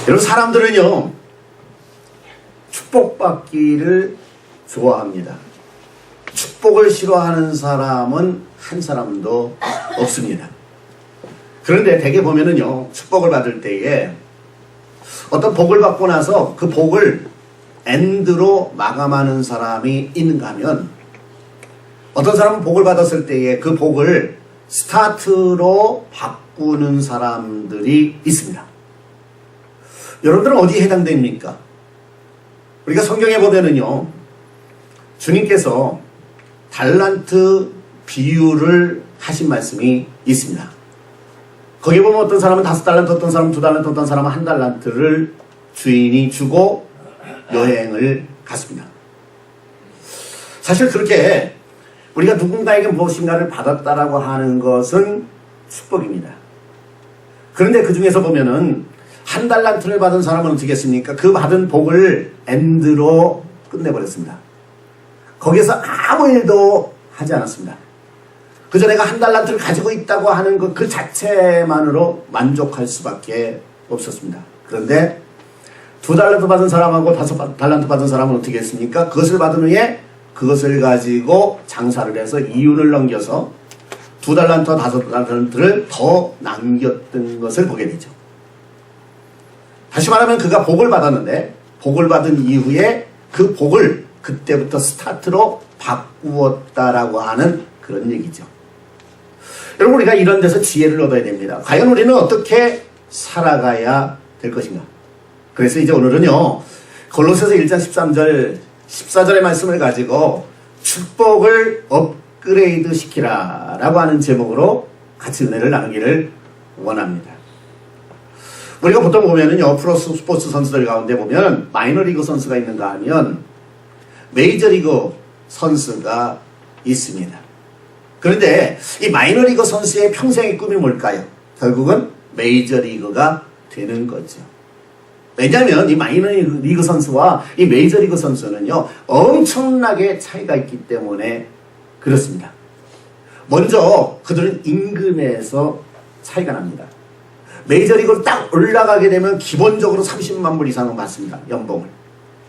여러분, 사람들은요, 축복받기를 좋아합니다. 축복을 싫어하는 사람은 한 사람도 없습니다. 그런데 대개 보면은요, 축복을 받을 때에 어떤 복을 받고 나서 그 복을 엔드로 마감하는 사람이 있는가 하면, 어떤 사람은 복을 받았을 때에 그 복을 스타트로 바꾸는 사람들이 있습니다. 여러분들은 어디에 해당됩니까? 우리가 성경에 보면은요, 주님께서 달란트 비유를 하신 말씀이 있습니다. 거기에 보면 어떤 사람은 5달란트, 어떤 사람은 2달란트, 어떤 사람은 1달란트를 주인이 주고 여행을 갔습니다. 사실 그렇게 우리가 누군가에게 무엇인가를 받았다라고 하는 것은 축복입니다. 그런데 그 중에서 보면은 1달란트를 받은 사람은 어떻게 했습니까? 그 받은 복을 엔드로 끝내버렸습니다. 거기에서 아무 일도 하지 않았습니다. 그저 내가 1달란트를 가지고 있다고 하는 것 그 자체만으로 만족할 수밖에 없었습니다. 그런데 2달란트 받은 사람하고 5달란트 받은 사람은 어떻게 했습니까? 그것을 받은 후에 그것을 가지고 장사를 해서 이윤을 넘겨서 2달란트와 5달란트를 더 남겼던 것을 보게 되죠. 다시 말하면 그가 복을 받았는데, 복을 받은 이후에 그 복을 그때부터 스타트로 바꾸었다라고 하는 그런 얘기죠. 여러분, 우리가 이런 데서 지혜를 얻어야 됩니다. 과연 우리는 어떻게 살아가야 될 것인가? 그래서 이제 오늘은요, 골로새서 1장 13절 14절의 말씀을 가지고 축복을 업그레이드 시키라 라고 하는 제목으로 같이 은혜를 나누기를 원합니다. 우리가 보통 보면은요, 프로 스포츠 선수들 가운데 보면 마이너리그 선수가 있는가 하면 메이저리그 선수가 있습니다. 그런데 이 마이너리그 선수의 평생의 꿈이 뭘까요? 결국은 메이저리그가 되는 거죠. 왜냐하면 이 마이너리그 선수와 이 메이저리그 선수는요, 엄청나게 차이가 있기 때문에 그렇습니다. 먼저 그들은 임금에서 차이가 납니다. 메이저리그로 딱 올라가게 되면 기본적으로 30만 불 이상은 받습니다. 연봉을.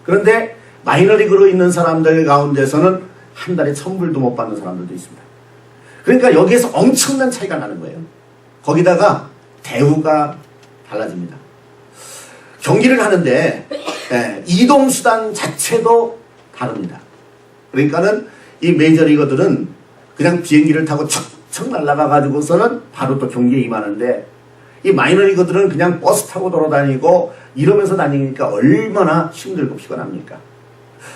그런데 마이너리그로 있는 사람들 가운데서는 한 달에 1,000불도 못 받는 사람들도 있습니다. 그러니까 여기에서 엄청난 차이가 나는 거예요. 거기다가 대우가 달라집니다. 경기를 하는데 이동수단 자체도 다릅니다. 그러니까는 이 메이저리거들은 그냥 비행기를 타고 척척 날아가가지고서는 바로 또 경기에 임하는데, 이 마이너리거들은 그냥 버스 타고 돌아다니고 이러면서 다니니까 얼마나 힘들고 피곤합니까?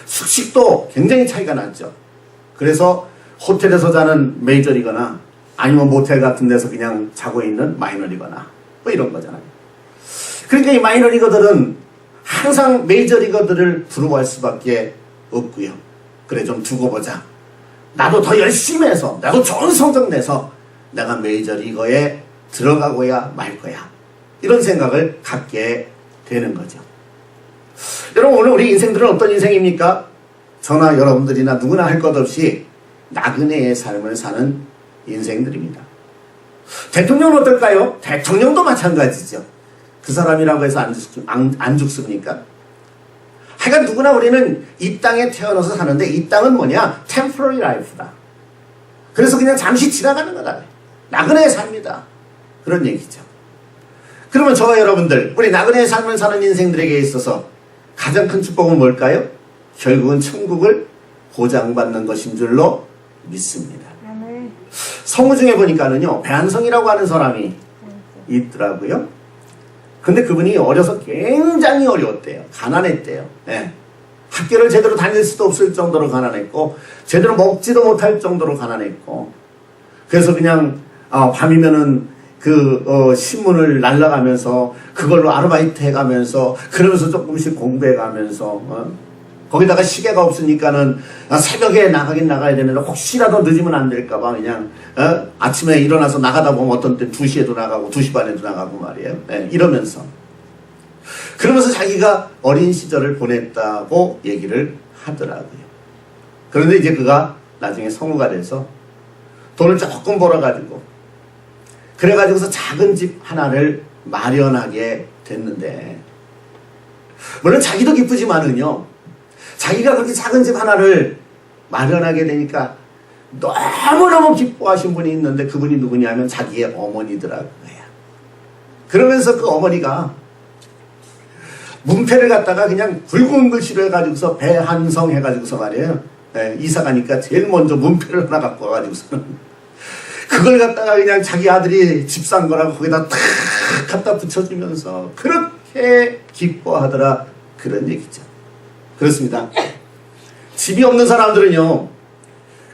숙식도 굉장히 차이가 났죠. 그래서 호텔에서 자는 메이저리거나 아니면 모텔 같은 데서 그냥 자고 있는 마이너리거나 뭐 이런 거잖아요. 그러니까 이 마이너리거들은 항상 메이저리거들을 부러워할 수밖에 없고요. 그래, 좀 두고 보자. 나도 더 열심히 해서, 나도 좋은 성적 내서 내가 메이저리거에 들어가고야 말 거야. 이런 생각을 갖게 되는 거죠. 여러분, 오늘 우리 인생들은 어떤 인생입니까? 저나 여러분들이나 누구나 할 것 없이 나그네의 삶을 사는 인생들입니다. 대통령은 어떨까요? 대통령도 마찬가지죠. 그 사람이라고 해서 안 죽습니까? 하여간 누구나 우리는 이 땅에 태어나서 사는데, 이 땅은 뭐냐? temporary life다. 그래서 그냥 잠시 지나가는 거다. 나그네의 삶이다. 그런 얘기죠. 그러면 저와 여러분들, 우리 나그네의 삶을 사는 인생들에게 있어서 가장 큰 축복은 뭘까요? 결국은 천국을 보장받는 것인 줄로 믿습니다. 성우 중에 보니까는요, 배한성이라고 하는 사람이 있더라고요. 근데 그분이 어려서 굉장히 어려웠대요. 가난했대요. 네. 학교를 제대로 다닐 수도 없을 정도로 가난했고, 제대로 먹지도 못할 정도로 가난했고, 그래서 그냥 밤이면은 신문을 날라가면서 그걸로 아르바이트 해가면서, 그러면서 조금씩 공부해가면서, 거기다가 시계가 없으니까는 새벽에 나가긴 나가야 되는데 혹시라도 늦으면 안 될까봐 그냥 아침에 일어나서 나가다 보면 어떤 때 2시에도 나가고 2시 반에도 나가고 말이에요. 네, 이러면서. 그러면서 자기가 어린 시절을 보냈다고 얘기를 하더라고요. 그런데 이제 그가 나중에 성우가 돼서 돈을 조금 벌어가지고, 그래가지고서 작은 집 하나를 마련하게 됐는데, 물론 자기도 기쁘지만은요, 자기가 그렇게 작은 집 하나를 마련하게 되니까 너무너무 기뻐하신 분이 있는데 그분이 누구냐면 자기의 어머니더라고요. 그러면서 그 어머니가 문패를 갖다가 그냥 굵은 글씨로 해가지고서 배한성 해가지고서 말이에요. 이사 가니까 제일 먼저 문패를 하나 갖고 와가지고서 그걸 갖다가 그냥 자기 아들이 집 산 거라고 거기다 탁 갖다 붙여주면서 그렇게 기뻐하더라. 그런 얘기죠. 그렇습니다. 집이 없는 사람들은요,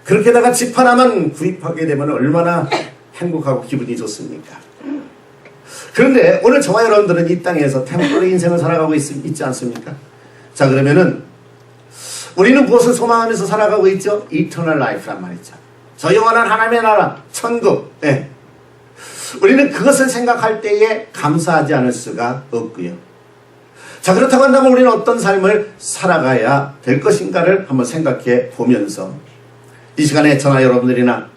그렇게다가 집 하나만 구입하게 되면 얼마나 행복하고 기분이 좋습니까? 그런데 오늘 저와 여러분들은 이 땅에서 템포러리 인생을 살아가고 있지 않습니까? 자, 그러면은 우리는 무엇을 소망하면서 살아가고 있죠? Eternal Life란 말이죠. 저 영원한 하나님의 나라, 천국. 예. 우리는 그것을 생각할 때에 감사하지 않을 수가 없고요. 자, 그렇다고 한다면 우리는 어떤 삶을 살아가야 될 것인가를 한번 생각해 보면서 이 시간에 저나 여러분들이나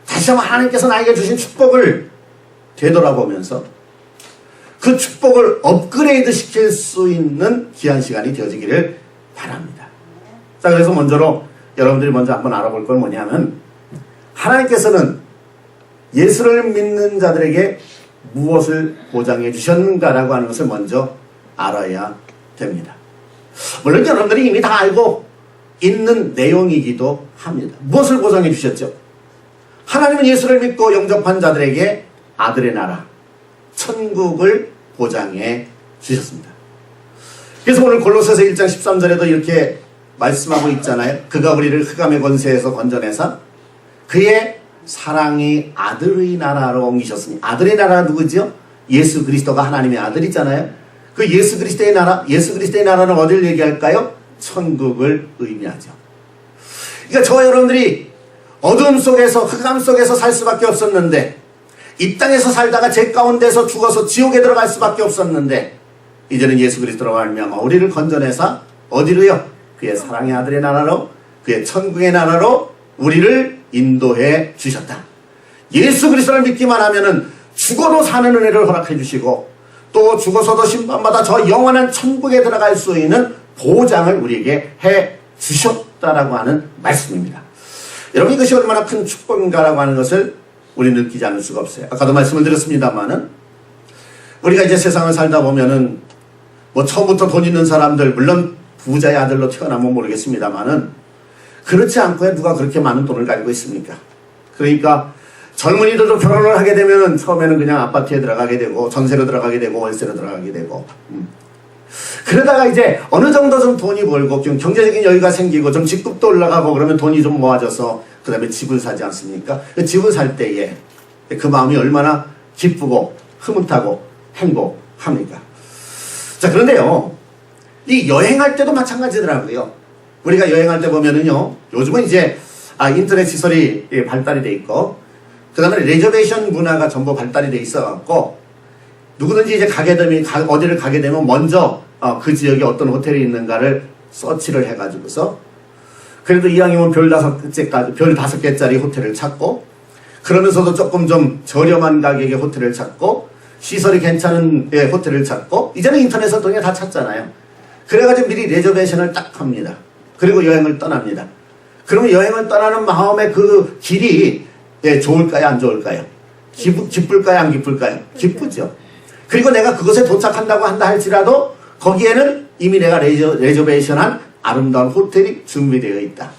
다시 한번 하나님께서 나에게 주신 축복을 되돌아보면서 그 축복을 업그레이드 시킬 수 있는 귀한 시간이 되어지기를 바랍니다. 자, 그래서 먼저로 여러분들이 먼저 한번 알아볼 건 뭐냐면, 하나님께서는 예수를 믿는 자들에게 무엇을 보장해 주셨는가라고 하는 것을 먼저 알아야 됩니다. 물론 여러분들이 이미 다 알고 있는 내용이기도 합니다. 무엇을 보장해 주셨죠? 하나님은 예수를 믿고 영접한 자들에게 아들의 나라, 천국을 보장해 주셨습니다. 그래서 오늘 골로새서 1장 13절에도 이렇게 말씀하고 있잖아요. 그가 우리를 흑암의 권세에서 건져내사 그의 사랑이 아들의 나라로 옮기셨으니, 아들의 나라가 누구죠? 예수 그리스도가 하나님의 아들이잖아요. 그 예수 그리스도의 나라, 예수 그리스도의 나라는 어디를 얘기할까요? 천국을 의미하죠. 그러니까 저와 여러분들이 어둠 속에서, 흑암 속에서 살 수밖에 없었는데, 이 땅에서 살다가 죄 가운데서 죽어서 지옥에 들어갈 수밖에 없었는데, 이제는 예수 그리스도로 말미암아 우리를 건져내사 어디로요? 그의 사랑의 아들의 나라로, 그의 천국의 나라로 우리를 인도해 주셨다. 예수 그리스도를 믿기만 하면은 죽어도 사는 은혜를 허락해 주시고, 또 죽어서도 심판받아 저 영원한 천국에 들어갈 수 있는 보장을 우리에게 해 주셨다라고 하는 말씀입니다. 여러분, 이것이 얼마나 큰 축복인가라고 하는 것을 우리는 느끼지 않을 수가 없어요. 아까도 말씀을 드렸습니다만은, 우리가 이제 세상을 살다 보면은 뭐 처음부터 돈 있는 사람들, 물론 부자의 아들로 태어나면 모르겠습니다만은, 그렇지 않고 누가 그렇게 많은 돈을 가지고 있습니까? 그러니까 젊은이들도 결혼을 하게 되면은 처음에는 그냥 아파트에 들어가게 되고, 전세로 들어가게 되고, 월세로 들어가게 되고, 그러다가 이제 어느 정도 좀 돈이 벌고 좀 경제적인 여유가 생기고 좀 직급도 올라가고 그러면 돈이 좀 모아져서 그 다음에 집을 사지 않습니까? 그 집을 살 때에 그 마음이 얼마나 기쁘고 흐뭇하고 행복합니까? 자, 그런데요, 이 여행할 때도 마찬가지더라고요. 우리가 여행할 때 보면은요, 요즘은 이제 인터넷 시설이 발달이 돼 있고, 그 다음에 레저베이션 문화가 전부 발달이 돼 있어갖고, 누구든지 이제 가게 되면, 어디를 가게 되면 먼저 그 지역에 어떤 호텔이 있는가를 서치를 해가지고서, 그래도 이왕이면 별 5개짜리 호텔을 찾고, 그러면서도 조금 좀 저렴한 가격의 호텔을 찾고, 시설이 괜찮은 호텔을 찾고, 이제는 인터넷을 통해 다 찾잖아요. 그래가지고 미리 레저베이션을 딱 합니다. 그리고 여행을 떠납니다. 그러면 여행을 떠나는 마음의 그 길이 좋을까요? 안 좋을까요? 기쁠까요? 안 기쁠까요? 기쁘죠. 그리고 내가 그곳에 도착한다고 한다 할지라도 거기에는 이미 내가 레저베이션한 아름다운 호텔이 준비되어 있다.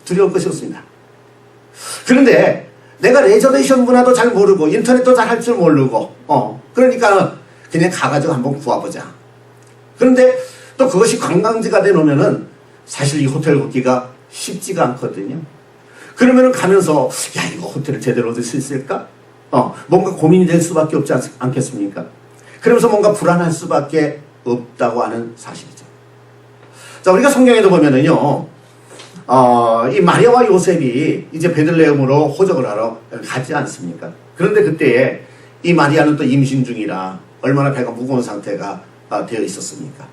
두려울 것이 없습니다. 그런데 내가 레저베이션 문화도 잘 모르고 인터넷도 잘 할 줄 모르고 그러니까 그냥 가가지고 한번 구워보자. 그런데 또 그것이 관광지가 되놓으면은 사실 이 호텔 굽기가 쉽지가 않거든요. 그러면은 가면서 야, 이거 호텔을 제대로 얻을 수 있을까? 뭔가 고민이 될 수밖에 없지 않겠습니까? 그러면서 뭔가 불안할 수밖에 없다고 하는 사실이죠. 자, 우리가 성경에도 보면은요, 이 마리아와 요셉이 이제 베들레헴으로 호적을 하러 가지 않습니까? 그런데 그때에 이 마리아는 또 임신 중이라 얼마나 배가 무거운 상태가 되어 있었습니까?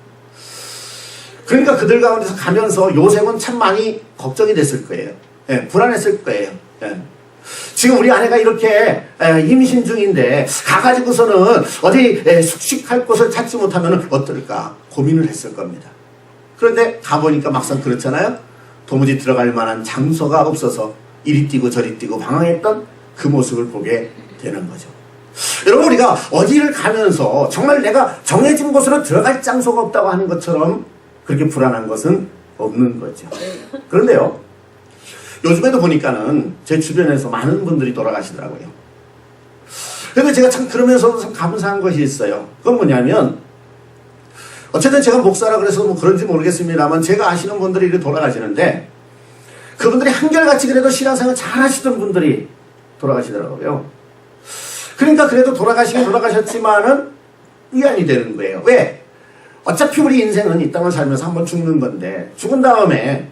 그러니까 그들 가운데서 가면서 요셉은 참 많이 걱정이 됐을 거예요. 불안했을 거예요. 지금 우리 아내가 이렇게 임신 중인데 가가지고서는 어디 숙식할 곳을 찾지 못하면 어떨까 고민을 했을 겁니다. 그런데 가보니까 막상 그렇잖아요. 도무지 들어갈 만한 장소가 없어서 이리 뛰고 저리 뛰고 방황했던 그 모습을 보게 되는 거죠. 여러분, 우리가 어디를 가면서 정말 내가 정해진 곳으로 들어갈 장소가 없다고 하는 것처럼 그렇게 불안한 것은 없는 거죠. 그런데요, 요즘에도 보니까는 제 주변에서 많은 분들이 돌아가시더라고요. 그런데 제가 참 그러면서도 참 감사한 것이 있어요. 그건 뭐냐면, 어쨌든 제가 목사라 그래서 뭐 그런지 모르겠습니다만 제가 아시는 분들이 이렇게 돌아가시는데 그분들이 한결같이 그래도 신앙생활 잘 하시던 분들이 돌아가시더라고요. 그러니까 그래도 돌아가시긴 돌아가셨지만은 위안이 되는 거예요. 왜? 어차피 우리 인생은 이 땅을 살면서 한번 죽는 건데 죽은 다음에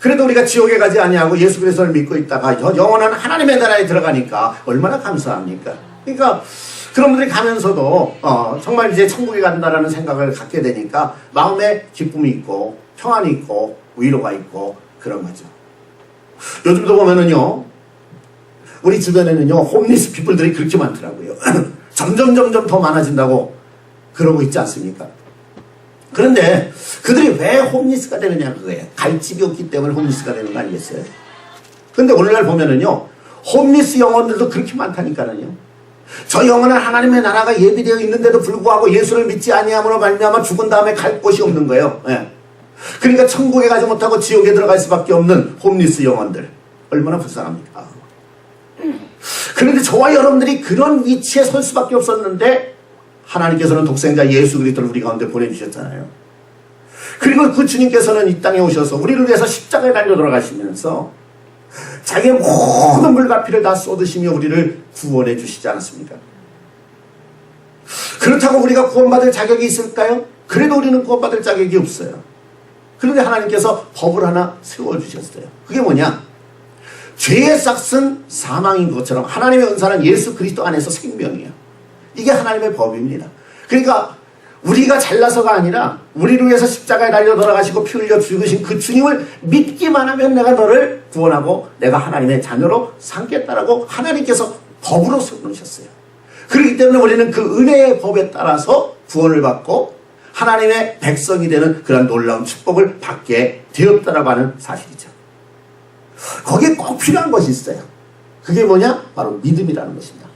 그래도 우리가 지옥에 가지 아니하고 예수 그리스도를 믿고 있다가 영원한 하나님의 나라에 들어가니까 얼마나 감사합니까? 그러니까 그런 분들이 가면서도 정말 이제 천국에 간다라는 생각을 갖게 되니까 마음에 기쁨이 있고 평안이 있고 위로가 있고 그런 거죠. 요즘도 보면은요, 우리 주변에는요 홈리스 피플들이 그렇게 많더라고요. 점점 더 많아진다고 그러고 있지 않습니까? 그런데 그들이 왜 홈리스가 되느냐 그거예요. 갈 집이 없기 때문에 홈리스가 되는 거 아니겠어요? 그런데 오늘날 보면은요 홈리스 영혼들도 그렇게 많다니까는요. 저 영혼은 하나님의 나라가 예비되어 있는데도 불구하고 예수를 믿지 아니함으로 말미암아 죽은 다음에 갈 곳이 없는 거예요. 예. 그러니까 천국에 가지 못하고 지옥에 들어갈 수밖에 없는 홈리스 영혼들 얼마나 불쌍합니까? 그런데 저와 여러분들이 그런 위치에 설 수밖에 없었는데 하나님께서는 독생자 예수 그리스도를 우리 가운데 보내주셨잖아요. 그리고 그 주님께서는 이 땅에 오셔서 우리를 위해서 십자가에 달려 돌아가시면서 자기의 모든 물과 피를 다 쏟으시며 우리를 구원해 주시지 않았습니까? 그렇다고 우리가 구원받을 자격이 있을까요? 그래도 우리는 구원받을 자격이 없어요. 그런데 하나님께서 법을 하나 세워주셨어요. 그게 뭐냐? 죄의 싹은 사망인 것처럼 하나님의 은사는 예수 그리스도 안에서 생명이에요. 이게 하나님의 법입니다. 그러니까 우리가 잘나서가 아니라 우리를 위해서 십자가에 달려 돌아가시고 피 흘려 죽으신 그 주님을 믿기만 하면 내가 너를 구원하고 내가 하나님의 자녀로 삼겠다라고 하나님께서 법으로 세워놓으셨어요. 그렇기 때문에 우리는 그 은혜의 법에 따라서 구원을 받고 하나님의 백성이 되는 그런 놀라운 축복을 받게 되었다라고 하는 사실이죠. 거기에 꼭 필요한 것이 있어요. 그게 뭐냐? 바로 믿음이라는 것입니다.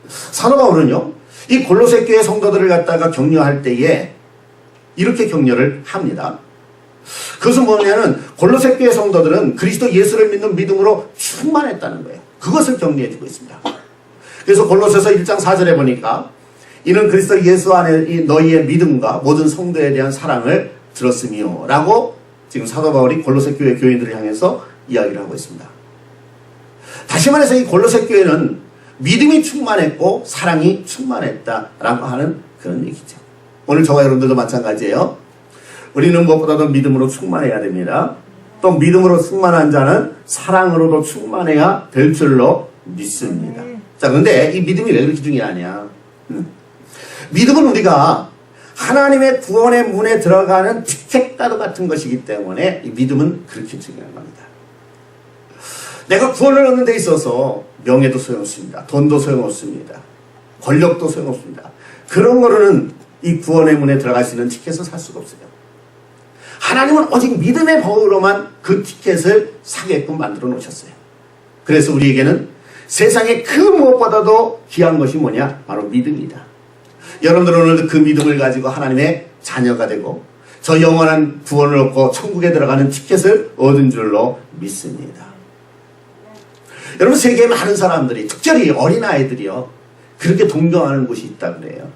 사도 바울은요 이 골로새 교회 성도들을 갖다가 격려할 때에 이렇게 격려를 합니다. 그것은 뭐냐면 골로새 교회 성도들은 그리스도 예수를 믿는 믿음으로 충만했다는 거예요. 그것을 격려해주고 있습니다. 그래서 골로새서 1장 4절에 보니까 이는 그리스도 예수 안에 너희의 믿음과 모든 성도에 대한 사랑을 들었으며 라고 지금 사도 바울이 골로새 교회 교인들을 향해서 이야기를 하고 있습니다. 다시 말해서 이 골로새 교회는 믿음이 충만했고 사랑이 충만했다라고 하는 그런 얘기죠. 오늘 저와 여러분들도 마찬가지예요. 우리는 무엇보다도 믿음으로 충만해야 됩니다. 또 믿음으로 충만한 자는 사랑으로도 충만해야 될 줄로 믿습니다. 자, 그런데 이 믿음이 왜 그렇게 중요하냐? 믿음은 우리가 하나님의 구원의 문에 들어가는 티켓카드 같은 것이기 때문에 이 믿음은 그렇게 중요한 겁니다. 내가 구원을 얻는 데 있어서 명예도 소용없습니다. 돈도 소용없습니다. 권력도 소용없습니다. 그런 거로는 이 구원의 문에 들어갈 수 있는 티켓을 살 수가 없어요. 하나님은 오직 믿음의 법으로만 그 티켓을 사게끔 만들어 놓으셨어요. 그래서 우리에게는 세상에 그 무엇보다도 귀한 것이 뭐냐? 바로 믿음이다. 여러분들은 오늘도 그 믿음을 가지고 하나님의 자녀가 되고 저 영원한 구원을 얻고 천국에 들어가는 티켓을 얻은 줄로 믿습니다. 여러분, 세계에 많은 사람들이, 특별히 어린아이들이요, 그렇게 동경하는 곳이 있다 그래요.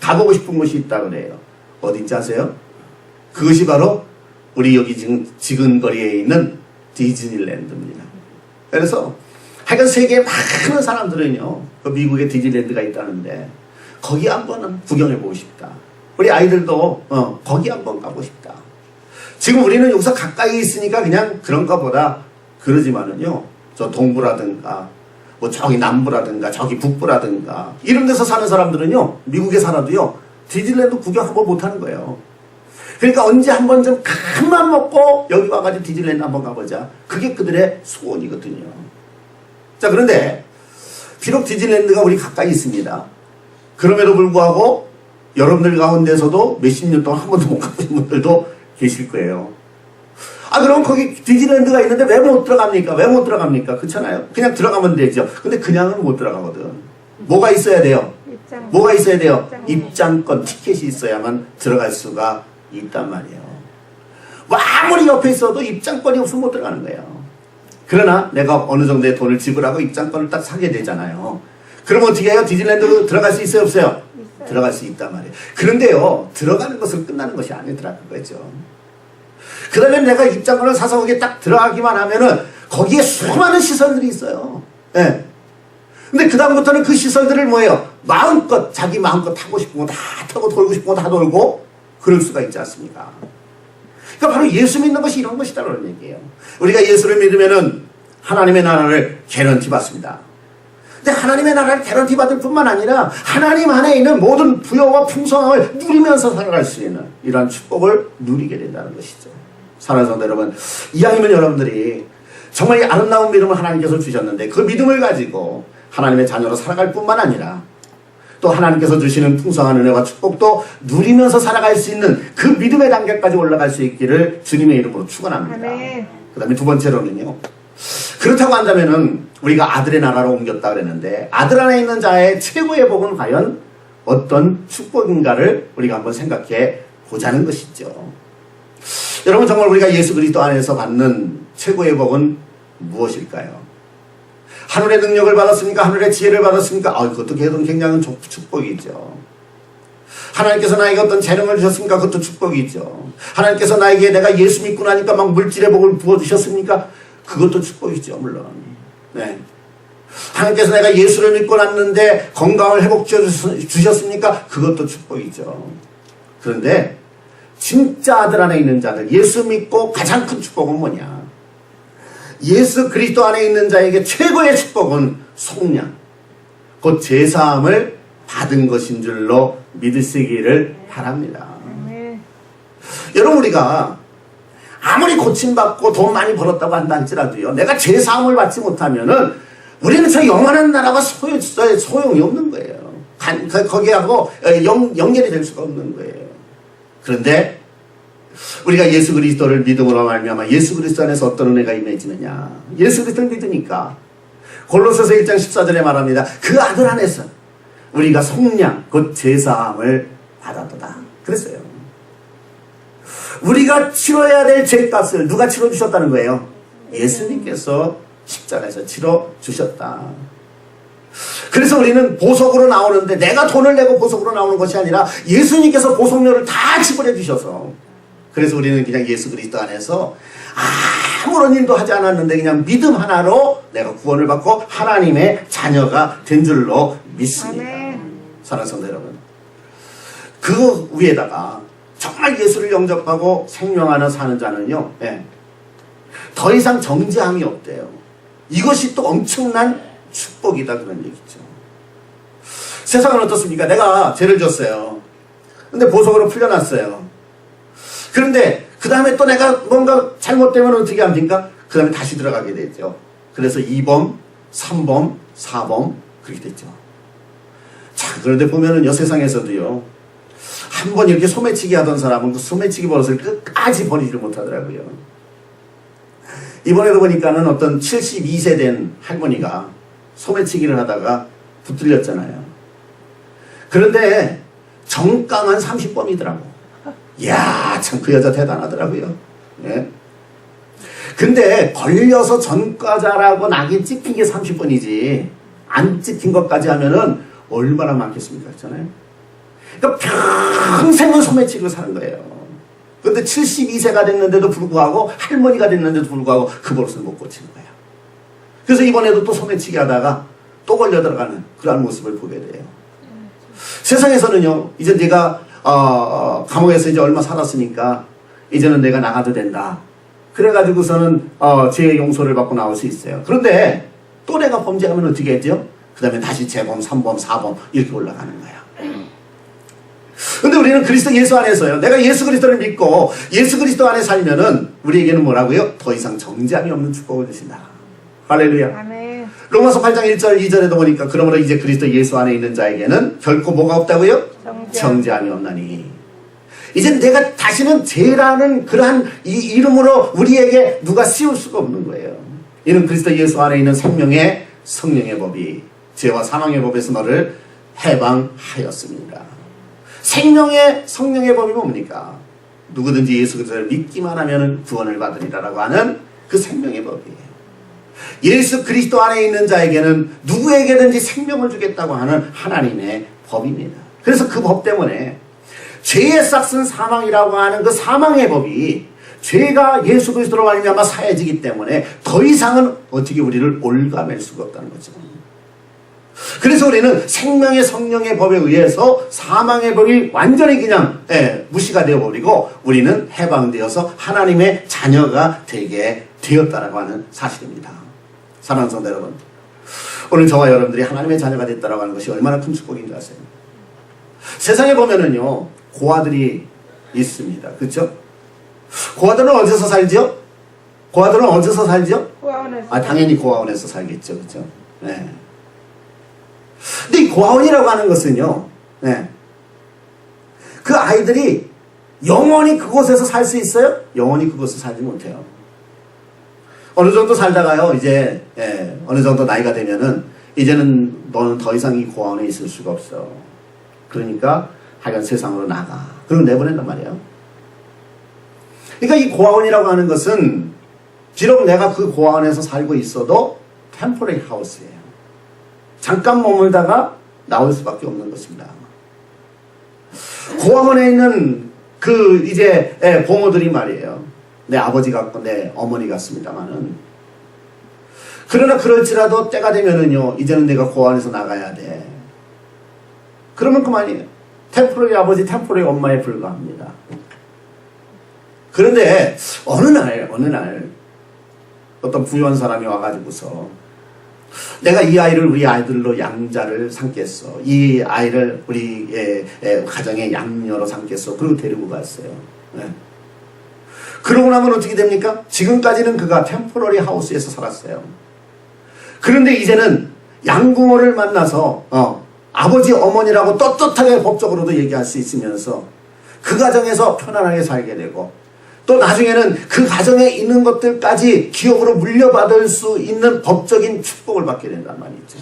가보고 싶은 곳이 있다 그래요. 어딘지 아세요? 그것이 바로 우리 여기 지금 지근거리에 있는 디즈니랜드입니다. 그래서 하여간 세계에 많은 사람들은요, 그 미국에 디즈니랜드가 있다는데 거기 한번 구경해보고 싶다. 우리 아이들도 거기 한번 가보고 싶다. 지금 우리는 여기서 가까이 있으니까 그냥 그런가 보다 그러지만은요, 저 동부라든가 뭐 저기 남부라든가 저기 북부라든가 이런 데서 사는 사람들은요, 미국에 살아도요 디즈니랜드 구경 한번 못하는 거예요. 그러니까 언제 한번 좀 큰맘 먹고 여기 와가지고 디즈니랜드 한번 가보자. 그게 그들의 소원이거든요. 자, 그런데 비록 디즈니랜드가 우리 가까이 있습니다. 그럼에도 불구하고 여러분들 가운데서도 몇십 년 동안 한 번도 못 가보신 분들도 계실 거예요. 아, 그럼 거기 디즈니랜드가 있는데 왜 못 들어갑니까? 왜 못 들어갑니까? 그렇잖아요. 그냥 들어가면 되죠. 근데 그냥은 못 들어가거든. 뭐가 있어야 돼요? 뭐가 있어야 돼요? 입장권, 티켓이 있어야만 들어갈 수가 있단 말이에요. 뭐 아무리 옆에 있어도 입장권이 없으면 못 들어가는 거예요. 그러나 내가 어느 정도의 돈을 지불하고 입장권을 딱 사게 되잖아요. 그럼 어떻게 해요? 디즈니랜드 들어갈 수 있어요? 없어요? 들어갈 수 있단 말이에요. 그런데요, 들어가는 것으로 끝나는 것이 아니더라는 거죠. 그 다음에 내가 입장권을 사서 거기에 딱 들어가기만 하면은 거기에 수많은 시설들이 있어요. 예. 근데 그다음부터는 그 시설들을 뭐예요? 마음껏, 자기 마음껏 타고 싶은 거 다 타고 돌고 싶은 거 다 돌고 그럴 수가 있지 않습니까? 그러니까 바로 예수 믿는 것이 이런 것이다라는 얘기예요. 우리가 예수를 믿으면은 하나님의 나라를 개런티 받습니다. 근데 하나님의 나라를 개런티 받을 뿐만 아니라 하나님 안에 있는 모든 부여와 풍성함을 누리면서 살아갈 수 있는 이러한 축복을 누리게 된다는 것이죠. 사랑하는 성도 여러분, 이왕이면 여러분들이 정말 이 아름다운 믿음을 하나님께서 주셨는데 그 믿음을 가지고 하나님의 자녀로 살아갈 뿐만 아니라 또 하나님께서 주시는 풍성한 은혜와 축복도 누리면서 살아갈 수 있는 그 믿음의 단계까지 올라갈 수 있기를 주님의 이름으로 축원합니다. 그 다음에 두 번째로는요, 그렇다고 한다면은 우리가 아들의 나라로 옮겼다 그랬는데 아들 안에 있는 자의 최고의 복은 과연 어떤 축복인가를 우리가 한번 생각해 보자는 것이죠. 여러분, 정말 우리가 예수 그리스도 안에서 받는 최고의 복은 무엇일까요? 하늘의 능력을 받았습니까? 하늘의 지혜를 받았습니까? 그것도 굉장한 축복이죠. 하나님께서 나에게 어떤 재능을 주셨습니까? 그것도 축복이죠. 하나님께서 나에게 내가 예수 믿고 나니까 막 물질의 복을 부어주셨습니까? 그것도 축복이죠, 물론. 네. 하나님께서 내가 예수를 믿고 났는데 건강을 회복시켜 주셨습니까? 그것도 축복이죠. 그런데 진짜 아들 안에 있는 자들, 예수 믿고 가장 큰 축복은 뭐냐? 예수 그리스도 안에 있는 자에게 최고의 축복은 속량, 곧 제사함을 받은 것인 줄로 믿으시기를 바랍니다. 여러분, 우리가 아무리 고침받고 돈 많이 벌었다고 한다 할지라도요, 내가 제사함을 받지 못하면은 우리는 저 영원한 나라가 소용이 없는 거예요. 거기하고 연결이 될 수가 없는 거예요. 그런데 우리가 예수 그리스도를 믿음으로 말미암아 예수 그리스도 안에서 어떤 은혜가 임해지느냐? 예수 그리스도를 믿으니까 골로새서 1장 14절에 말합니다. 그 아들 안에서 우리가 속량, 곧 제사함을 받았도다. 그랬어요. 우리가 치러야 될 죄값을 누가 치러주셨다는 거예요? 예수님께서 십자가에서 치러주셨다. 그래서 우리는 보석으로 나오는데 내가 돈을 내고 보석으로 나오는 것이 아니라 예수님께서 보석료를 다 지불해 주셔서, 그래서 우리는 그냥 예수 그리스도 안에서 아무런 일도 하지 않았는데 그냥 믿음 하나로 내가 구원을 받고 하나님의 자녀가 된 줄로 믿습니다. 사랑하는 성도 여러분, 그 위에다가 정말 예수를 영접하고 생명 안에 사는 자는요, 더 이상 정죄함이 없대요. 이것이 또 엄청난 축복이다, 그런 얘기죠. 세상은 어떻습니까? 내가 죄를 졌어요. 근데 보석으로 풀려났어요. 그런데 그 다음에 또 내가 뭔가 잘못되면 어떻게 합니까? 그 다음에 다시 들어가게 되죠. 그래서 2범, 3범, 4범 그렇게 됐죠. 자, 그런데 보면은요, 세상에서도요, 한 번 이렇게 소매치기 하던 사람은 그 소매치기 버릇을 끝까지 버리지를 못하더라고요. 이번에도 보니까는 어떤 72세 된 할머니가 소매치기를 하다가 붙들렸잖아요. 그런데 정가만 30범이더라고. 이야, 참 그 여자 대단하더라고요. 예. 근데 걸려서 전과자라고 낙인 찍힌 게 30번이지 안 찍힌 것까지 하면은 얼마나 많겠습니까? 그렇잖아요. 그러니까 평생은 소매치기로 사는 거예요. 근데 72세가 됐는데도 불구하고, 할머니가 됐는데도 불구하고 그 버릇을 못 고치는 거예요. 그래서 이번에도 또 소매치기 하다가 또 걸려 들어가는 그런 모습을 보게 돼요. 세상에서는요, 이제 내가 감옥에서 이제 얼마 살았으니까 이제는 내가 나가도 된다. 그래가지고서는 죄의 용서를 받고 나올 수 있어요. 그런데 또 내가 범죄하면 어떻게 했죠? 그 다음에 다시 재범, 3범, 4범 이렇게 올라가는 거예요. 근데 우리는 그리스도 예수 안에서요, 내가 예수 그리스도를 믿고 예수 그리스도 안에 살면은 우리에게는 뭐라고요? 더 이상 정죄함이 없는 축복을 주신다. 할렐루야. 아멘. 로마서 8장 1절 2절에도 보니까 그러므로 이제 그리스도 예수 안에 있는 자에게는 결코 뭐가 없다고요? 정죄함이 없나니. 이제 내가 다시는 죄라는 그러한 이 이름으로 우리에게 누가 씌울 수가 없는 거예요. 이는 그리스도 예수 안에 있는 생명의 성령의 법이 죄와 사망의 법에서 너를 해방하였습니다. 생명의 성령의 법이 뭡니까? 누구든지 예수 그리스도를 믿기만 하면 구원을 받으리라라고 하는 그 생명의 법이에요. 예수 그리스도 안에 있는 자에게는 누구에게든지 생명을 주겠다고 하는 하나님의 법입니다. 그래서 그 법 때문에 죄의 싹슨 사망이라고 하는 그 사망의 법이 죄가 예수 그리스도로 말미암아 사해지기 때문에 더 이상은 어떻게 우리를 올가맬 수가 없다는 거죠. 그래서 우리는 생명의 성령의 법에 의해서 사망의 법이 완전히 그냥 무시가 되어버리고 우리는 해방되어서 하나님의 자녀가 되게 되었다라고 하는 사실입니다. 사랑하는 성도 여러분, 오늘 저와 여러분들이 하나님의 자녀가 됐다라고 하는 것이 얼마나 큰 축복인지 아세요? 세상에 보면은요 고아들이 있습니다. 그렇죠? 고아들은 어디서 살죠? 고아들은 어디서 살죠? 고아원에서. 당연히 고아원에서 살겠죠. 그렇죠? 네. 근데 이 고아원이라고 하는 것은요, 네. 그 아이들이 영원히 그곳에서 살 수 있어요? 영원히 그곳에서 살지 못해요. 어느 정도 살다가요, 이제, 어느 정도 나이가 되면은, 이제는 너는 더 이상 이 고아원에 있을 수가 없어. 그러니까, 하여간 세상으로 나가. 그리고 내보낸단 말이에요. 그러니까 이 고아원이라고 하는 것은, 비록 내가 그 고아원에서 살고 있어도, 템포레리 하우스예요. 잠깐 머물다가 나올 수밖에 없는 것입니다. 고아원에 있는 그 이제 부모들이 말이에요. 내 아버지 같고 내 어머니 같습니다만은 그러나 그럴지라도 때가 되면은요 이제는 내가 고아원에서 나가야 돼. 그러면 그만이에요. 템포러리 아버지 템포러리 엄마에 불과합니다. 그런데 어느 날 어떤 부유한 사람이 와가지고서 내가 이 아이를 우리 아이들로 양자를 삼겠어. 이 아이를 우리 가정의 양녀로 삼겠어. 그리고 데리고 갔어요. 네. 그러고 나면 어떻게 됩니까? 지금까지는 그가 템포러리 하우스에서 살았어요. 그런데 이제는 양부모를 만나서 아버지 어머니라고 떳떳하게 법적으로도 얘기할 수 있으면서 그 가정에서 편안하게 살게 되고 또 나중에는 그 가정에 있는 것들까지 기업으로 물려받을 수 있는 법적인 축복을 받게 된단 말이죠.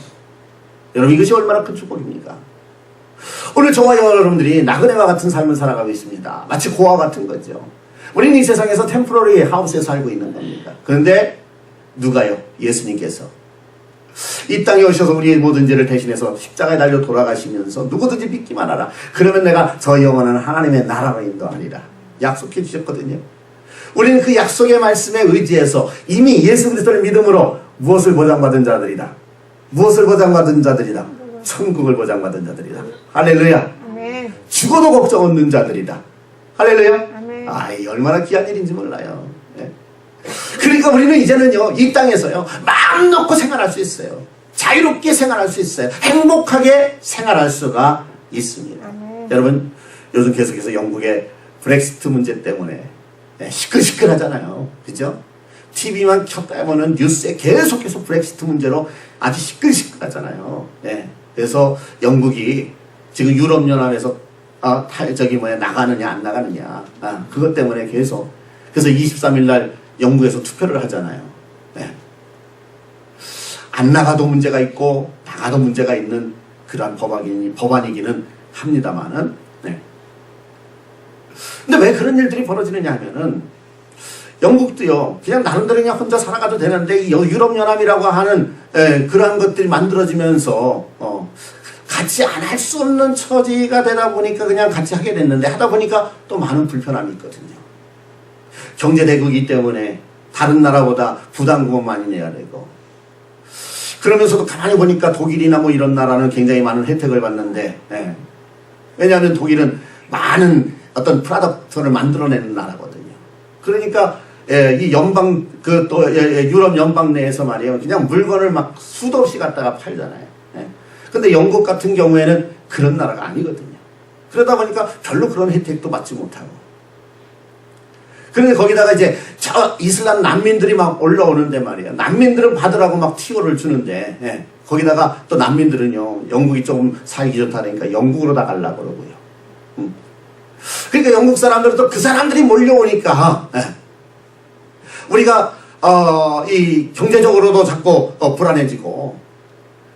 여러분 이것이 얼마나 큰 축복입니까? 오늘 저와 여러분들이 나그네와 같은 삶을 살아가고 있습니다. 마치 고아와 같은 거죠. 우리는 이 세상에서 템포러리 하우스에 살고 있는 겁니다. 그런데 누가요? 예수님께서 이 땅에 오셔서 우리의 모든 죄를 대신해서 십자가에 달려 돌아가시면서 누구든지 믿기만 하라. 그러면 내가 저 영원한 하나님의 나라로 인도하리라. 약속해 주셨거든요. 우리는 그 약속의 말씀에 의지해서 이미 예수 그리스도를 믿음으로 무엇을 보장받은 자들이다. 무엇을 보장받은 자들이다. 천국을 보장받은 자들이다. 할렐루야. 아멘. 죽어도 걱정 없는 자들이다. 할렐루야. 아멘. 아이 얼마나 귀한 일인지 몰라요. 네. 그러니까 우리는 이제는요 이 땅에서요 마음 놓고 생활할 수 있어요. 자유롭게 생활할 수 있어요. 행복하게 생활할 수가 있습니다. 아멘. 여러분 요즘 계속해서 영국의 브렉시트 문제 때문에 시끌시끌하잖아요. 그죠? TV만 켰다 보면 뉴스에 계속해서 브렉시트 문제로 아주 시끌시끌하잖아요. 네. 그래서 영국이 지금 유럽연합에서 나가느냐 안 나가느냐 그것 때문에 계속 그래서 23일 날 영국에서 투표를 하잖아요. 네. 안 나가도 문제가 있고 나가도 문제가 있는 그러한 법안이기는 합니다만은 네. 근데 왜 그런 일들이 벌어지느냐 하면은 영국도요 그냥 나름대로 그냥 혼자 살아가도 되는데 이 유럽연합이라고 하는 그러한 것들이 만들어지면서 같이 안 할 수 없는 처지가 되다 보니까 그냥 같이 하게 됐는데 하다 보니까 또 많은 불편함이 있거든요. 경제대국이기 때문에 다른 나라보다 부담금을 많이 내야 되고 그러면서도 가만히 보니까 독일이나 뭐 이런 나라는 굉장히 많은 혜택을 받는데 왜냐하면 독일은 많은 어떤 프로덕트를 만들어내는 나라거든요. 그러니까 이 연방 또 유럽 연방 내에서 말이에요. 그냥 물건을 막 수도 없이 갖다가 팔잖아요. 근데 영국 같은 경우에는 그런 나라가 아니거든요. 그러다 보니까 별로 그런 혜택도 받지 못하고. 그런데 거기다가 이제 저 이슬람 난민들이 막 올라오는데 말이야. 난민들은 받으라고 막 티오를 주는데, 예. 거기다가 또 난민들은요, 영국이 조금 살기 좋다니까 영국으로 다 가려고 그러고요. 그러니까 영국 사람들은 또 그 사람들이 몰려오니까, 예. 우리가, 이 경제적으로도 자꾸 불안해지고,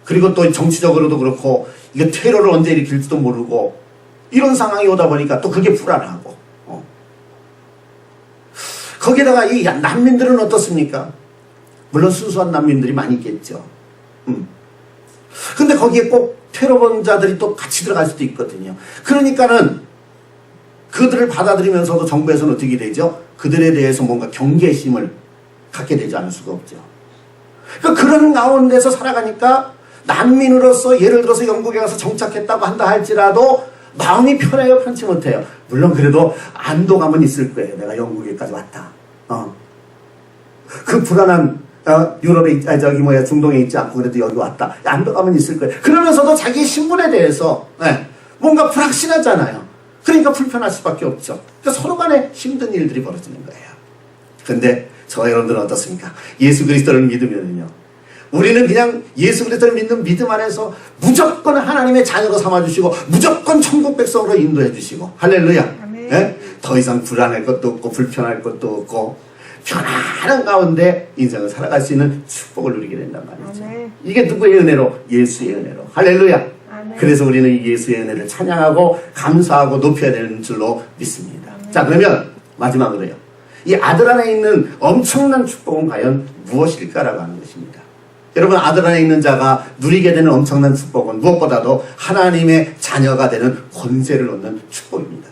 그리고 또 정치적으로도 그렇고, 이게 테러를 언제 일으킬지도 모르고, 이런 상황이 오다 보니까 또 그게 불안하고, 거기다가 이 난민들은 어떻습니까? 물론 순수한 난민들이 많이 있겠죠. 근데 거기에 꼭 테러범자들이 또 같이 들어갈 수도 있거든요. 그러니까는 그들을 받아들이면서도 정부에서는 어떻게 되죠? 그들에 대해서 뭔가 경계심을 갖게 되지 않을 수가 없죠. 그러니까 그런 가운데서 살아가니까 난민으로서 예를 들어서 영국에 가서 정착했다고 한다 할지라도 마음이 편해요, 편치 못해요. 물론 그래도 안도감은 있을 거예요. 내가 영국에까지 왔다. 그 불안한 유럽에 중동에 있지 않고 그래도 여기 왔다. 안도감은 있을 거예요. 그러면서도 자기 신분에 대해서 뭔가 불확실하잖아요. 그러니까 불편할 수밖에 없죠. 그러니까 서로 간에 힘든 일들이 벌어지는 거예요. 그런데 저 여러분들은 어떻습니까? 예수 그리스도를 믿으면요, 우리는 그냥 예수 그리스도를 믿는 믿음 안에서 무조건 하나님의 자녀로 삼아주시고 무조건 천국 백성으로 인도해 주시고, 할렐루야. 예? 더 이상 불안할 것도 없고 불편할 것도 없고 편안한 가운데 인생을 살아갈 수 있는 축복을 누리게 된단 말이죠. 이게 누구의 은혜로? 예수의 은혜로. 할렐루야. 그래서 우리는 이 예수의 은혜를 찬양하고 감사하고 높여야 되는 줄로 믿습니다. 자, 그러면 마지막으로요, 이 아들 안에 있는 엄청난 축복은 과연 무엇일까라고 하는 것입니다. 여러분, 아들 안에 있는 자가 누리게 되는 엄청난 축복은 무엇보다도 하나님의 자녀가 되는 권세를 얻는 축복입니다.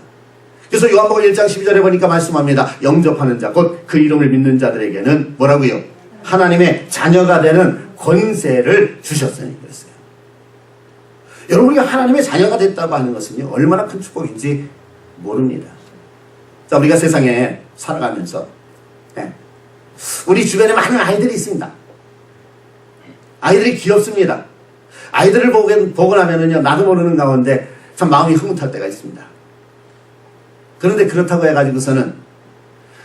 그래서 요한복음 1장 12절에 보니까 말씀합니다. 영접하는 자, 곧 그 이름을 믿는 자들에게는 뭐라고요? 하나님의 자녀가 되는 권세를 주셨으니 그랬어요. 여러분, 우리가 하나님의 자녀가 됐다고 하는 것은요, 얼마나 큰 축복인지 모릅니다. 자, 우리가 세상에 살아가면서 우리 주변에 많은 아이들이 있습니다. 아이들이 귀엽습니다. 아이들을 보고 나면은요, 나도 모르는 가운데 참 마음이 흐뭇할 때가 있습니다. 그런데 그렇다고 해가지고서는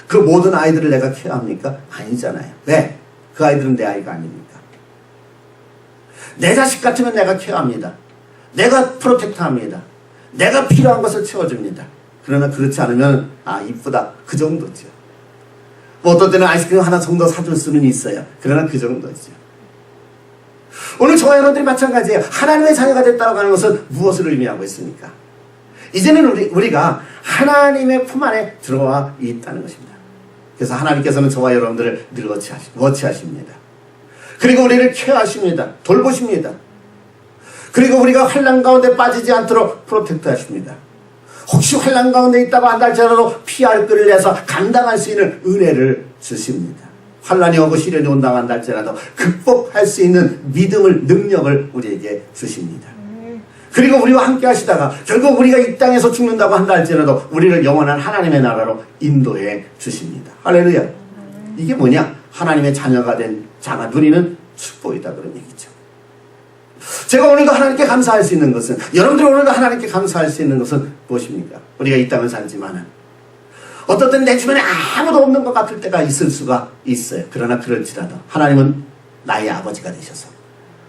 그 모든 아이들을 내가 케어합니까? 아니잖아요. 왜? 그 아이들은 내 아이가 아닙니까? 내 자식 같으면 내가 케어합니다. 내가 프로텍트합니다. 내가 필요한 것을 채워줍니다. 그러나 그렇지 않으면 이쁘다, 그 정도죠. 뭐 어떤 때는 아이스크림 하나 정도 사줄 수는 있어요. 그러나 그 정도죠. 오늘 저와 여러분들이 마찬가지예요. 하나님의 자녀가 됐다고 하는 것은 무엇을 의미하고 있습니까? 이제는 우리가 하나님의 품 안에 들어와 있다는 것입니다. 그래서 하나님께서는 저와 여러분들을 늘 워치하십니다. 그리고 우리를 케어하십니다. 돌보십니다. 그리고 우리가 환난 가운데 빠지지 않도록 프로텍트 하십니다. 혹시 환난 가운데 있다고 한다 할지라도 피할 끈을 내서 감당할 수 있는 은혜를 주십니다. 환난이 오고 시련이 온다고 한다 할지라도 극복할 수 있는 믿음을, 능력을 우리에게 주십니다. 그리고 우리와 함께 하시다가 결국 우리가 이 땅에서 죽는다고 한다 할지라도 우리를 영원한 하나님의 나라로 인도해 주십니다. 할렐루야. 이게 뭐냐? 하나님의 자녀가 된 자가 누리는 축복이다, 그런 얘기죠. 제가 오늘도 하나님께 감사할 수 있는 것은, 여러분들이 오늘도 하나님께 감사할 수 있는 것은 무엇입니까? 우리가 이 땅을 살지만은 어떤 때는 내 주변에 아무도 없는 것 같을 때가 있을 수가 있어요. 그러나 그럴지라도 하나님은 나의 아버지가 되셔서,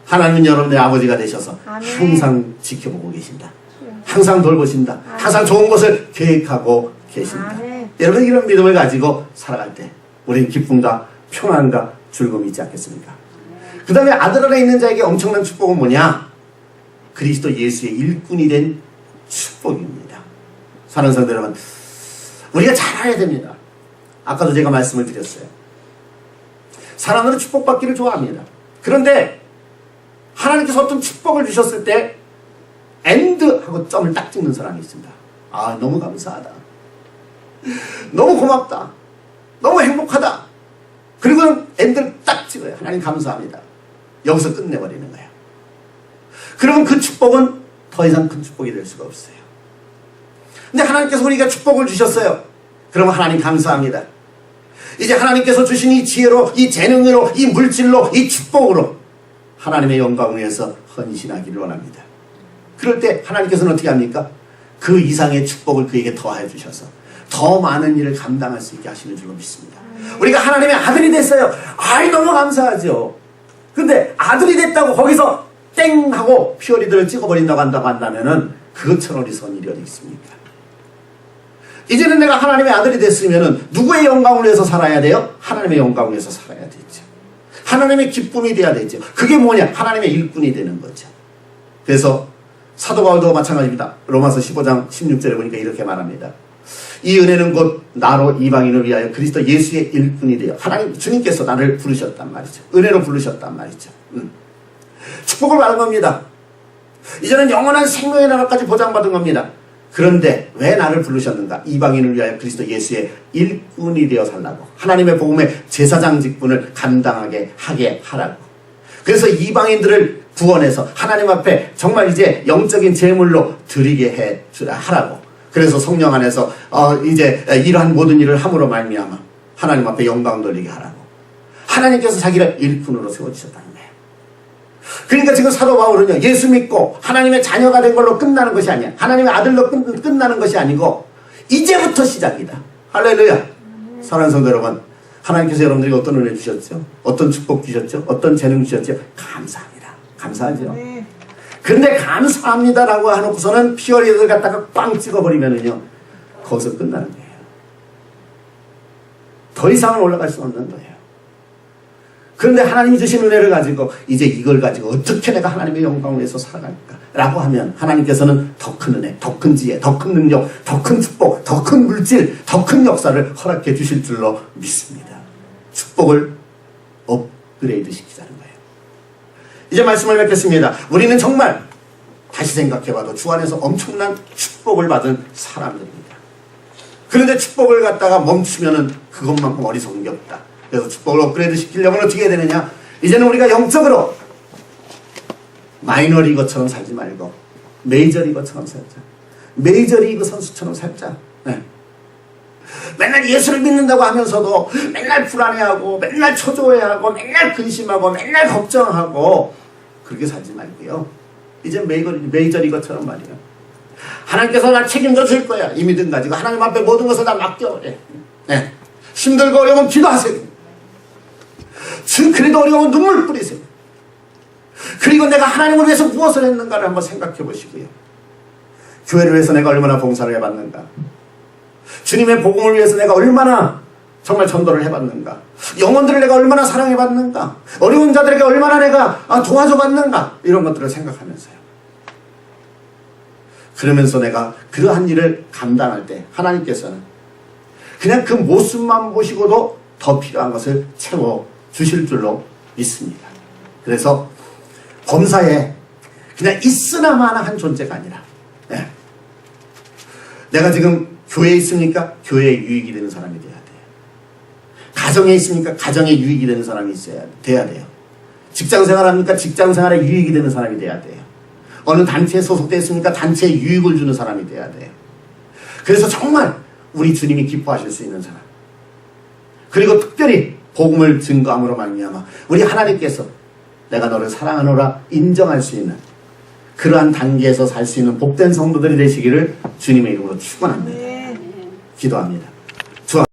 하나님은 여러분의 아버지가 되셔서 항상 지켜보고 계신다. 항상 돌보신다. 항상 좋은 것을 계획하고 계신다. 여러분, 이런 믿음을 가지고 살아갈 때 우리는 기쁨과 평안과 즐거움이 있지 않겠습니까? 그 다음에 아들 안에 있는 자에게 엄청난 축복은 뭐냐? 그리스도 예수의 일꾼이 된 축복입니다. 사랑하는 성도 여러분, 우리가 잘 알아야 됩니다. 아까도 제가 말씀을 드렸어요. 사람들은 축복받기를 좋아합니다. 그런데 하나님께서 어떤 축복을 주셨을 때 엔드 하고 점을 딱 찍는 사람이 있습니다. 너무 감사하다. 너무 고맙다. 너무 행복하다. 그리고 엔드를 딱 찍어요. 하나님 감사합니다. 여기서 끝내버리는 거예요. 그러면 그 축복은 더 이상 큰 축복이 될 수가 없어요. 근데 하나님께서 우리가 축복을 주셨어요. 그러면 하나님 감사합니다. 이제 하나님께서 주신 이 지혜로, 이 재능으로, 이 물질로, 이 축복으로 하나님의 영광을 위해서 헌신하기를 원합니다. 그럴 때 하나님께서는 어떻게 합니까? 그 이상의 축복을 그에게 더해 주셔서 더 많은 일을 감당할 수 있게 하시는 줄로 믿습니다. 우리가 하나님의 아들이 됐어요. 아이 너무 감사하죠. 근데 아들이 됐다고 거기서 땡 하고 피어리들을 찍어버린다고 한다면은 그것처럼 어리석은 일이 어디 있습니까? 이제는 내가 하나님의 아들이 됐으면은 누구의 영광을 위해서 살아야 돼요? 하나님의 영광을 위해서 살아야 되죠. 하나님의 기쁨이 돼야 되죠. 그게 뭐냐? 하나님의 일꾼이 되는 거죠. 그래서 사도 바울도 마찬가지입니다. 로마서 15장 16절에 보니까 이렇게 말합니다. 이 은혜는 곧 나로 이방인을 위하여 그리스도 예수의 일꾼이 되어 하나님 주님께서 나를 부르셨단 말이죠. 은혜로 부르셨단 말이죠. 축복을 받은 겁니다. 이제는 영원한 생명의 나라까지 보장받은 겁니다. 그런데 왜 나를 부르셨는가? 이방인을 위하여 그리스도 예수의 일꾼이 되어 살라고. 하나님의 복음의 제사장 직분을 감당하게 하게 하라고. 그래서 이방인들을 구원해서 하나님 앞에 정말 이제 영적인 제물로 드리게 하라고. 그래서 성령 안에서 이제 이러한 모든 일을 함으로 말미암아 하나님 앞에 영광 돌리게 하라고. 하나님께서 자기를 일꾼으로 세워주셨다는 거예요. 그러니까 지금 사도 바울은요, 예수 믿고 하나님의 자녀가 된 걸로 끝나는 것이 아니야. 하나님의 아들로 끝나는 것이 아니고 이제부터 시작이다. 할렐루야. 사랑하는 성도 여러분, 하나님께서 여러분들에게 어떤 은혜 주셨죠? 어떤 축복 주셨죠? 어떤 재능 주셨죠? 감사합니다. 감사하죠. 근데 감사합니다라고 해놓고서는 피어리를 갖다가 꽝 찍어버리면은요, 거기서 끝나는 거예요. 더 이상은 올라갈 수 없는 거예요. 그런데 하나님이 주신 은혜를 가지고 이제 이걸 가지고 어떻게 내가 하나님의 영광을 위해서 살아갈까? 라고 하면 하나님께서는 더 큰 은혜, 더 큰 지혜, 더 큰 능력, 더 큰 축복, 더 큰 물질, 더 큰 역사를 허락해 주실 줄로 믿습니다. 축복을 업그레이드 시키자는 거예요. 이제 말씀을 맺겠습니다. 우리는 정말 다시 생각해봐도 주 안에서 엄청난 축복을 받은 사람들입니다. 그런데 축복을 갖다가 멈추면은 그것만큼 어리석은 게 없다. 그래서 축복을 업그레이드 시키려면 어떻게 해야 되느냐? 이제는 우리가 영적으로 마이너리거처럼 살지 말고 메이저리거처럼 살자. 메이저리그 선수처럼 살자. 네. 맨날 예수를 믿는다고 하면서도 맨날 불안해하고 맨날 초조해하고 맨날 근심하고 맨날 걱정하고 그렇게 살지 말고요. 이제 메이저리거처럼 말이에요. 하나님께서 날 책임져 줄 거야. 이 믿음 가지고 하나님 앞에 모든 것을 다 맡겨. 네. 힘들고 어려우면 기도하세요. 그래도 어려우면 눈물 뿌리세요. 그리고 내가 하나님을 위해서 무엇을 했는가를 한번 생각해 보시고요. 교회를 위해서 내가 얼마나 봉사를 해봤는가. 주님의 복음을 위해서 내가 얼마나 정말 전도를 해봤는가. 영혼들을 내가 얼마나 사랑해봤는가. 어려운 자들에게 얼마나 내가 도와줘봤는가. 이런 것들을 생각하면서요. 그러면서 내가 그러한 일을 감당할 때 하나님께서는 그냥 그 모습만 보시고도 더 필요한 것을 채워주실 줄로 믿습니다. 그래서 범사에 그냥 있으나마나 한 존재가 아니라, 네. 내가 지금 교회에 있습니까? 교회에 유익이 되는 사람이 돼야 돼요. 가정에 있습니까? 가정에 유익이 되는 사람이 돼야 돼요. 직장생활 합니까? 직장생활에 유익이 되는 사람이 돼야 돼요. 어느 단체에 소속되어 있습니까? 단체에 유익을 주는 사람이 돼야 돼요. 그래서 정말 우리 주님이 기뻐하실 수 있는 사람, 그리고 특별히 복음을 증거함으로 말미암아 우리 하나님께서 내가 너를 사랑하노라 인정할 수 있는 그러한 단계에서 살 수 있는 복된 성도들이 되시기를 주님의 이름으로 축원합니다. 기도합니다.